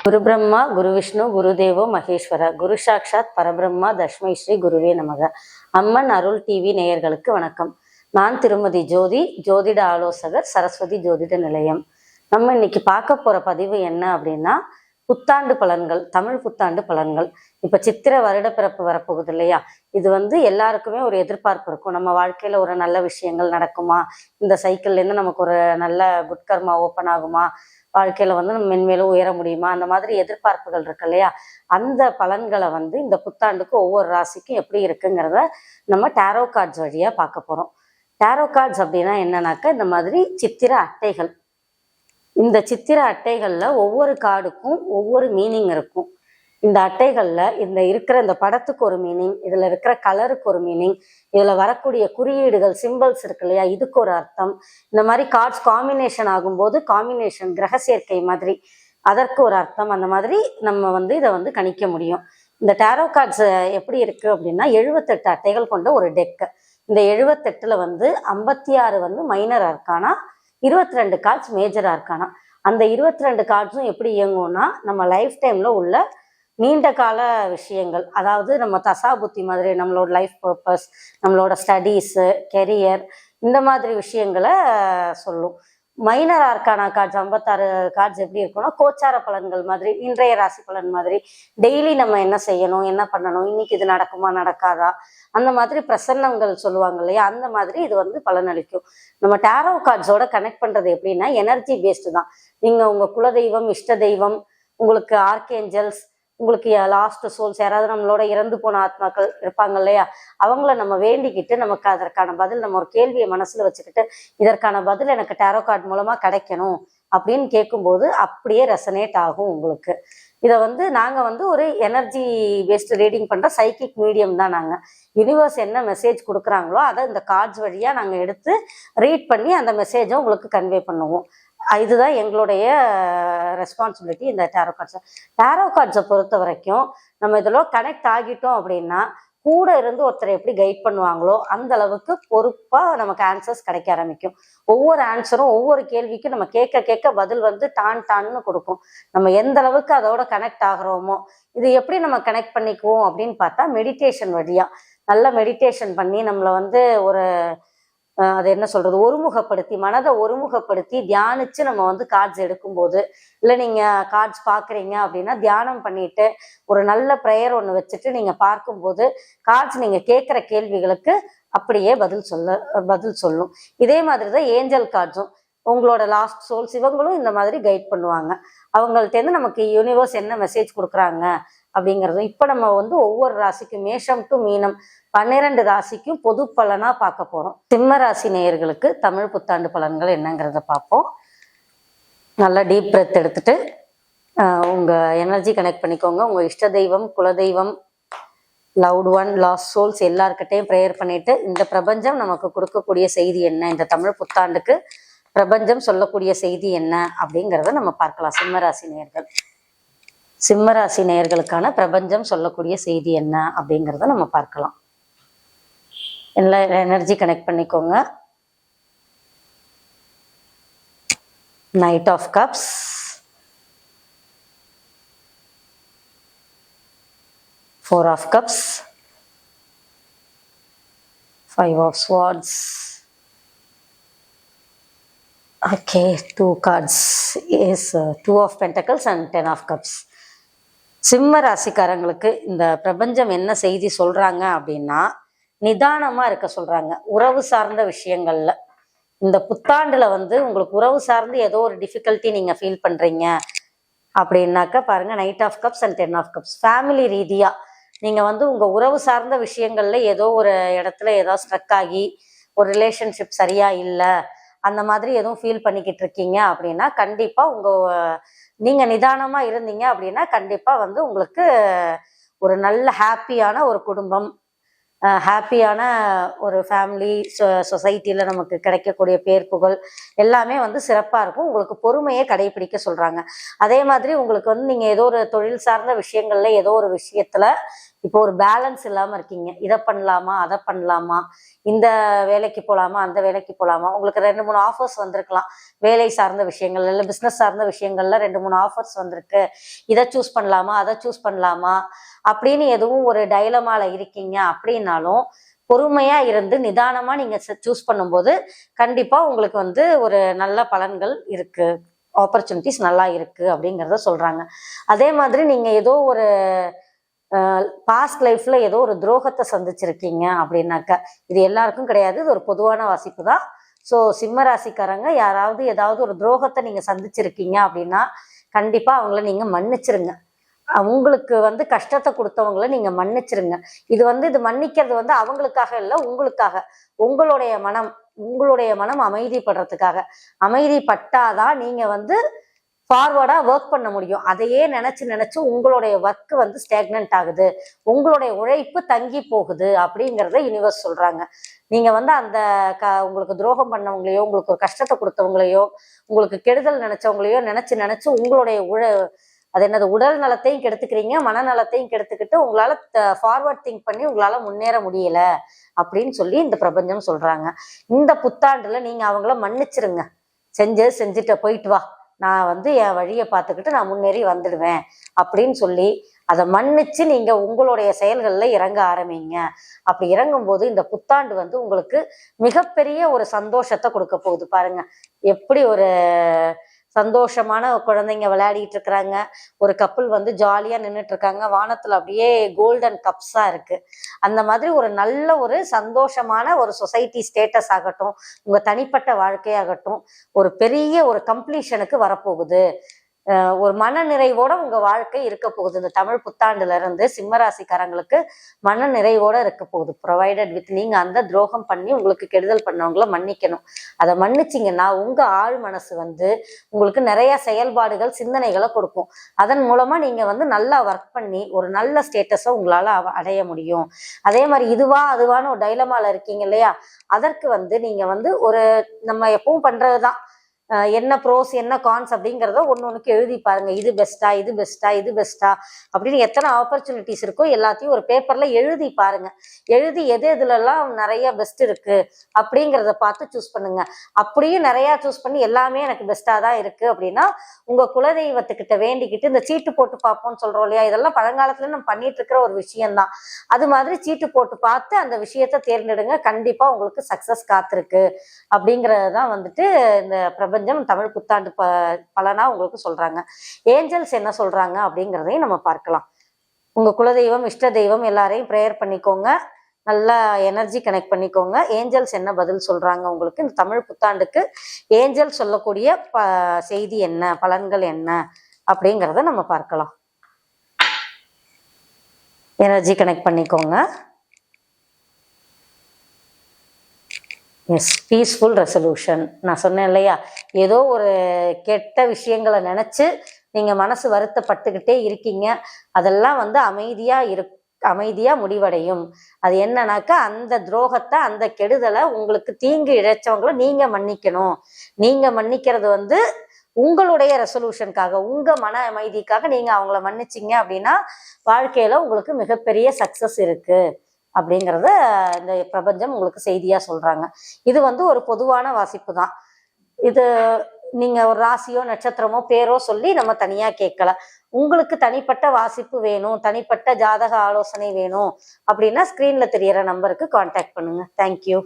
குரு பிரம்மா குரு விஷ்ணு குரு தேவோ மகேஸ்வர குரு சாட்சாத் பரபிரம்மா தஷ்மை ஸ்ரீ குருவே நமக. அம்மன் அருள் டிவி நேயர்களுக்கு வணக்கம். நான் திருமதி ஜோதி, ஜோதிட ஆலோசகர், சரஸ்வதி ஜோதிட நிலையம். நம்ம இன்னைக்கு பார்க்க போற பதிவு என்ன அப்படின்னா, புத்தாண்டு பலன்கள், தமிழ் புத்தாண்டு பலன்கள். இப்ப சித்திரை வருடப்பிறப்பு வரப்போகுது இல்லையா? இது எல்லாருக்குமே ஒரு எதிர்பார்ப்பு இருக்கும். நம்ம வாழ்க்கையில ஒரு நல்ல விஷயங்கள் நடக்குமா, இந்த சைக்கிள்ல இருந்து நமக்கு ஒரு நல்ல குட்கர்மா ஓப்பன் ஆகுமா, வாழ்க்கையில நம்ம மென்மேலும் உயர முடியுமா, அந்த மாதிரி எதிர்பார்ப்புகள் இருக்கு இல்லையா? அந்த பலன்களை இந்த புத்தாண்டுக்கு ஒவ்வொரு ராசிக்கும் எப்படி இருக்குங்கிறத நம்ம டேரோ கார்ட்ஸ் வழியா பார்க்க போறோம். டேரோ கார்ட்ஸ் அப்படின்னா என்னன்னாக்கா, இந்த மாதிரி சித்திர அட்டைகள். இந்த சித்திர அட்டைகள்ல ஒவ்வொரு கார்டுக்கும் ஒவ்வொரு மீனிங் இருக்கும். இந்த அட்டைகள்ல இந்த படத்துக்கு ஒரு மீனிங், இதுல இருக்கிற கலருக்கு ஒரு மீனிங், இதுல வரக்கூடிய குறியீடுகள், சிம்பிள்ஸ் இருக்கு இல்லையா, இதுக்கு ஒரு அர்த்தம். இந்த மாதிரி கார்ட்ஸ் காம்பினேஷன் ஆகும்போது காம்பினேஷன் கிரக சேர்க்கை மாதிரி அதற்கு ஒரு அர்த்தம். அந்த மாதிரி நம்ம இதை கணிக்க முடியும். இந்த டேரோ கார்ட்ஸ் எப்படி இருக்கு அப்படின்னா, 78 அட்டைகள் கொண்ட ஒரு டெக்கு. இந்த 78ல 56 minor arcana, 22 cards major arcana. அந்த 22 கார்ட்ஸும் எப்படி இயங்கும்னா, நம்ம லைஃப் டைம்ல உள்ள நீண்ட கால விஷயங்கள், அதாவது நம்ம தசா புத்தி மாதிரி, நம்மளோட லைஃப் பர்பஸ், நம்மளோட ஸ்டடீஸு, கெரியர், இந்த மாதிரி விஷயங்களை சொல்லும். மைனர் ஆர்கானா கார்ட்ஸ் 56 கார்ட்ஸ் எப்படி இருக்கும்னா, கோச்சார பலன்கள் மாதிரி, இன்றைய ராசி பலன் மாதிரி, டெய்லி நம்ம என்ன செய்யணும், என்ன பண்ணணும், இன்னைக்கு இது நடக்குமா நடக்காதா, அந்த மாதிரி பிரசன்னங்கள் சொல்லுவாங்க இல்லையா, அந்த மாதிரி இது பலனளிக்கும். நம்ம டேரோ கார்ட்ஸோட கனெக்ட் பண்றது எப்படின்னா, எனர்ஜி பேஸ்டு தான். நீங்க உங்க குலதெய்வம், இஷ்ட தெய்வம், உங்களுக்கு ஆர்கேஞ்சல்ஸ், உங்களுக்கு லாஸ்ட் சோல்ஸ், யாராவது நம்மளோட இறந்து போன ஆத்மாக்கள் இருப்பாங்க இல்லையா, அவங்கள நம்ம வேண்டிக்கிட்டு, நமக்கு அதற்கான பதில், நம்ம ஒரு கேள்வியை மனசுல வச்சுக்கிட்டு, இதற்கான பதில் எனக்கு டேரோ கார்டு மூலமா கிடைக்கணும் அப்படின்னு கேட்கும்போது அப்படியே ரெசனேட் ஆகும் உங்களுக்கு. இதை நாங்கள் ஒரு எனர்ஜி பேஸ்டு ரீடிங் பண்ணுற சைக்கிக் மீடியம் தான். நாங்கள் யூனிவர்ஸ் என்ன மெசேஜ் கொடுக்குறாங்களோ அதை இந்த கார்ட்ஸ் வழியாக நாங்கள் எடுத்து ரீட் பண்ணி அந்த மெசேஜை உங்களுக்கு கன்வே பண்ணுவோம். இதுதான் எங்களுடைய ரெஸ்பான்சிபிலிட்டி. இந்த டேரோ கார்ட்ஸை பொறுத்த வரைக்கும் நம்ம இதில் கனெக்ட் ஆகிட்டோம் அப்படின்னா, கூட இருந்து ஒருத்தரை எப்படி கைட் பண்ணுவாங்களோ அந்த அளவுக்கு பொறுப்பாக நமக்கு ஆன்சர்ஸ் கிடைக்க ஆரம்பிக்கும். ஒவ்வொரு ஆன்சரும், ஒவ்வொரு கேள்விக்கும் நம்ம கேட்க கேட்க பதில் டான்னு கொடுக்கும். நம்ம எந்த அளவுக்கு அதோட கனெக்ட் ஆகிறோமோ, இது எப்படி நம்ம கனெக்ட் பண்ணிக்குவோம் அப்படின்னு பார்த்தா, மெடிடேஷன் வழியா. நல்லா மெடிடேஷன் பண்ணி நம்மளை ஒரு அது என்ன சொல்றது, ஒருமுகப்படுத்தி, மனதை ஒருமுகப்படுத்தி தியானிச்சு நம்ம கார்ட்ஸ் எடுக்கும்போது, இல்லை நீங்க கார்ட்ஸ் பாக்குறீங்க அப்படின்னா தியானம் பண்ணிட்டு ஒரு நல்ல ப்ரேயர் ஒன்று வச்சுட்டு நீங்க பார்க்கும்போது கார்ட்ஸ் நீங்க கேட்குற கேள்விகளுக்கு அப்படியே பதில் சொல்லும். இதே மாதிரிதான் ஏஞ்சல் கார்ட்ஸும், உங்களோட லாஸ்ட் சோல்ஸ், இவங்களும் இந்த மாதிரி கைட் பண்ணுவாங்க. அவங்கள்ட்டேருந்து நமக்கு யூனிவர்ஸ் என்ன மெசேஜ் கொடுக்குறாங்க அப்படிங்கிறதும். இப்போ நம்ம ஒவ்வொரு ராசிக்கும், மேஷம் டு மீனம் 12 ராசிக்கும் பொது பலனா பார்க்க போறோம். சிம்ம ராசி நேயர்களுக்கு தமிழ் புத்தாண்டு பலன்கள் என்னங்கிறத பார்ப்போம். நல்லா டீப் பிரெத் எடுத்துட்டு உங்க எனர்ஜி கனெக்ட் பண்ணிக்கோங்க. உங்க இஷ்ட தெய்வம், குலதெய்வம், லவ்ட் ஒன், லாஸ்ட் சோல்ஸ் எல்லார்கிட்டையும் ப்ரேயர் பண்ணிட்டு, இந்த பிரபஞ்சம் நமக்கு கொடுக்கக்கூடிய செய்தி என்ன, இந்த தமிழ் புத்தாண்டுக்கு பிரபஞ்சம் சொல்லக்கூடிய செய்தி என்ன அப்படிங்கிறத நம்ம பார்க்கலாம். சிம்மராசி நேயர்களுக்கான பிரபஞ்சம் சொல்லக்கூடிய செய்தி என்ன அப்படிங்கிறத நம்ம பார்க்கலாம். எல்லா எனர்ஜி கனெக்ட் பண்ணிக்கோங்க. Knight of cups, Four of Cups, Five of Swords. Okay, two cards is Two of Pentacles and Ten of Cups. சிம்ம ராசிக்காரங்களுக்கு இந்த பிரபஞ்சம் என்ன செய்தி சொல்றாங்க அப்படின்னா, நிதானமா இருக்க சொல்றாங்க. உறவு சார்ந்த விஷயங்கள்ல இந்த புத்தாண்டுல உங்களுக்கு உறவு சார்ந்து ஏதோ ஒரு டிஃபிகல்ட்டி நீங்க ஃபீல் பண்றீங்க அப்படின்னாக்கா பாருங்க, knight of cups and 10 of cups. Family ரீதியா நீங்க உங்க உறவு சார்ந்த விஷயங்கள்ல ஏதோ ஒரு இடத்துல ஏதோ ஸ்ட்ரக் ஆகி ஒரு ரிலேஷன்ஷிப் சரியா இல்லை, அந்த மாதிரி எதுவும் ஃபீல் பண்ணிக்கிட்டு இருக்கீங்க அப்படின்னா, கண்டிப்பா நீங்க நிதானமா இருந்தீங்க அப்படின்னா கண்டிப்பா உங்களுக்கு ஒரு நல்ல ஹாப்பியான ஒரு குடும்பம், ஹாப்பியான ஒரு ஃபேமிலி, சொசைட்டியில் நமக்கு கிடைக்கக்கூடிய பேர் புகழ் எல்லாமே சிறப்பாக இருக்கும். உங்களுக்கு பொறுமையை கடைபிடிக்க சொல்கிறாங்க. அதே மாதிரி உங்களுக்கு நீங்கள் ஏதோ ஒரு தொழில் சார்ந்த விஷயங்கள்ல ஏதோ ஒரு விஷயத்தில் இப்போ ஒரு பேலன்ஸ் இல்லாம இருக்கீங்க. இதை பண்ணலாமா, அதை பண்ணலாமா, இந்த வேலைக்கு போகலாமா, அந்த வேலைக்கு போகலாமா, உங்களுக்கு 2-3 ஆஃபர்ஸ் வந்திருக்கலாம். வேலை சார்ந்த விஷயங்கள் இல்லை பிஸ்னஸ் சார்ந்த விஷயங்கள்ல 2-3 ஆஃபர்ஸ் வந்திருக்கு. இதை சூஸ் பண்ணலாமா, அதை சூஸ் பண்ணலாமா அப்படின்னு எதுவும் ஒரு டைலமால இருக்கீங்க அப்படின்னாலும் பொறுமையா இருந்து நிதானமா நீங்க சூஸ் பண்ணும்போது கண்டிப்பா உங்களுக்கு வந்து ஒரு நல்ல பலன்கள் இருக்கு, ஆப்பர்ச்சுனிட்டிஸ் நல்லா இருக்கு அப்படிங்கிறத சொல்றாங்க. அதே மாதிரி நீங்க ஏதோ ஒரு பாஸ்ட் லைஃப்ல ஏதோ ஒரு துரோகத்தை சந்திச்சிருக்கீங்க அப்படின்னாக்க, இது எல்லாருக்கும் கிடையாது, இது ஒரு பொதுவான வாசிப்பு தான். ஸோ சிம்ம ராசிக்காரங்க யாராவது ஏதாவது ஒரு துரோகத்தை நீங்க சந்திச்சிருக்கீங்க அப்படின்னா கண்டிப்பா அவங்கள நீங்க மன்னிச்சிருங்க. உங்களுக்கு வந்து கஷ்டத்தை கொடுத்தவங்கள நீங்க மன்னிச்சிருங்க. இது மன்னிக்கிறது வந்து அவங்களுக்காக இல்லை, உங்களுக்காக, உங்களுடைய மனம் அமைதிப்படுறதுக்காக. அமைதிப்பட்டாதான் நீங்க வந்து ஃபார்வர்டா ஒர்க் பண்ண முடியும். அதையே நினைச்சு உங்களுடைய ஒர்க் வந்து ஸ்டேக்னன்ட் ஆகுது, உங்களுடைய உழைப்பு தங்கி போகுது அப்படிங்கிறத யூனிவர்ஸ் சொல்றாங்க. நீங்க வந்து அந்த உங்களுக்கு துரோகம் பண்ணவங்களையோ, உங்களுக்கு ஒரு கஷ்டத்தை கொடுத்தவங்களையோ, உங்களுக்கு கெடுதல் நினைச்சவங்களையோ நினைச்சு உங்களுடைய அது என்னது உடல் நலத்தையும் கெடுத்துக்கிறீங்க, மனநலத்தையும் கெடுத்துக்கிட்டு உங்களால ஃபார்வர்ட் திங்க் பண்ணி உங்களால முன்னேற முடியல அப்படின்னு சொல்லி இந்த பிரபஞ்சம் சொல்றாங்க. இந்த புத்தாண்டுல நீங்க அவங்கள மன்னிச்சிருங்க. செஞ்சுட்டு போயிட்டு வா, நான் வந்து என் வழியை பார்த்துக்கிட்டு நான் முன்னேறி வந்துடுவேன் அப்படின்னு சொல்லி அதை மன்னிச்சு நீங்க உங்களுடைய செயல்கள்ல இறங்க ஆரம்பிங்க. அப்படி இறங்கும் போது இந்த புத்தாண்டு வந்து உங்களுக்கு மிகப்பெரிய ஒரு சந்தோஷத்தை கொடுக்க போகுது. பாருங்க எப்படி ஒரு சந்தோஷமான குழந்தைங்க விளையாடிட்டு இருக்கிறாங்க, ஒரு கப்பல் வந்து ஜாலியா நின்றுட்டு இருக்காங்க, வானத்துல அப்படியே கோல்டன் கப்ஸா இருக்கு. அந்த மாதிரி ஒரு நல்ல ஒரு சந்தோஷமான ஒரு சொசைட்டி ஸ்டேட்டஸ் ஆகட்டும், உங்க தனிப்பட்ட வாழ்க்கையாகட்டும், ஒரு பெரிய ஒரு கம்ப்ளீஷனுக்கு வரப்போகுது. ஒரு மன நிறைவோட உங்க வாழ்க்கை இருக்க போகுது. இந்த தமிழ் புத்தாண்டுல இருந்து சிம்மராசிக்காரங்களுக்கு மன நிறைவோட இருக்க போகுது. ப்ரொவைடட் வித் நீங்க அந்த துரோகம் பண்ணி உங்களுக்கு கெடுதல் பண்ணவங்கள மன்னிக்கணும். அதை மன்னிச்சிங்கன்னா உங்க ஆழ் மனசு வந்து உங்களுக்கு நிறைய செயல்பாடுகள் சிந்தனைகளை கொடுக்கும். அதன் மூலமா நீங்க வந்து நல்லா ஒர்க் பண்ணி ஒரு நல்ல ஸ்டேட்டஸை உங்களால அடைய முடியும். அதே மாதிரி இதுவா அதுவான்னு ஒரு டைலமால இருக்கீங்க இல்லையா, அதற்கு வந்து நீங்க வந்து ஒரு நம்ம எப்பவும் பண்றதுதான், என்ன ப்ரோஸ் என்ன கான்ஸ் அப்படிங்கிறத ஒன்னொன்னுக்கு எழுதி பாருங்க. இது பெஸ்டா, இது பெஸ்டா, இது பெஸ்டா அப்படின்னு எத்தனை ஆப்பர்ச்சுனிட்டிஸ் இருக்கோ எல்லாத்தையும் ஒரு பேப்பர்ல எழுதி பாருங்க. எழுதி எதுலெல்லாம் நிறைய பெஸ்ட் இருக்கு அப்படிங்கிறத பார்த்து சூஸ் பண்ணுங்க. அப்படியே நிறைய சூஸ் பண்ணி எல்லாமே எனக்கு பெஸ்டா தான் இருக்கு அப்படின்னா உங்க குலதெய்வத்துக்கிட்ட வேண்டிக்கிட்டு இந்த சீட்டு போட்டு பார்ப்போம்னு சொல்றோம் இல்லையா, இதெல்லாம் பழங்காலத்துல நம்ம பண்ணிட்டு இருக்கிற ஒரு விஷயம்தான். அது மாதிரி சீட்டு போட்டு பார்த்து அந்த விஷயத்த தேர்ந்தெடுங்க. கண்டிப்பா உங்களுக்கு சக்சஸ் காத்திருக்கு அப்படிங்கிறது தான் வந்துட்டு இந்த பிரபஞ்சம் தமிழ் புத்தாண்டு பலனா உங்களுக்கு சொல்றாங்க. ஏஞ்சல்ஸ் என்ன சொல்றாங்க அப்படிங்கிறதையும் நம்ம பார்க்கலாம். உங்க குலதெய்வம், இஷ்ட தெய்வம் எல்லாரையும் ப்ரேயர் பண்ணிக்கோங்க, நல்லா எனர்ஜி கனெக்ட் பண்ணிக்கோங்க. ஏஞ்சல்ஸ் என்ன பதில் சொல்றாங்க உங்களுக்கு இந்த தமிழ் புத்தாண்டுக்கு, ஏஞ்சல் சொல்லக்கூடிய செய்தி என்ன, பலன்கள் என்ன அப்படிங்கிறத நம்ம பார்க்கலாம். எனர்ஜி கனெக்ட் பண்ணிக்கோங்க. Yes, peaceful resolution. நான் சொன்னேன் இல்லையா, ஏதோ ஒரு கெட்ட விஷயங்களை நினச்சி நீங்கள் மனசு வருத்தப்பட்டுக்கிட்டே இருக்கீங்க, அதெல்லாம் வந்து அமைதியாக முடிவடையும். அது என்னன்னாக்கா அந்த துரோகத்தை, அந்த கெடுதலை, உங்களுக்கு தீங்கு இழைச்சவங்களை நீங்கள் மன்னிக்கணும். நீங்கள் மன்னிக்கிறது வந்து உங்களுடைய ரெசல்யூஷனுக்காக, உங்கள் மன அமைதிக்காக நீங்கள் அவங்கள மன்னிச்சிங்க அப்படின்னா வாழ்க்கையில் உங்களுக்கு மிகப்பெரிய சக்ஸஸ் இருக்குது அப்படிங்கிறத இந்த பிரபஞ்சம் உங்களுக்கு செய்தியா சொல்றாங்க. இது வந்து ஒரு பொதுவான வாசிப்பு தான். இது நீங்க ஒரு ராசியோ நட்சத்திரமோ பேரோ சொல்லி நம்ம தனியா கேட்கல. உங்களுக்கு தனிப்பட்ட வாசிப்பு வேணும், தனிப்பட்ட ஜாதக ஆலோசனை வேணும் அப்படின்னா ஸ்கிரீன்ல தெரியற நம்பருக்கு கான்டாக்ட் பண்ணுங்க. தேங்க்யூ.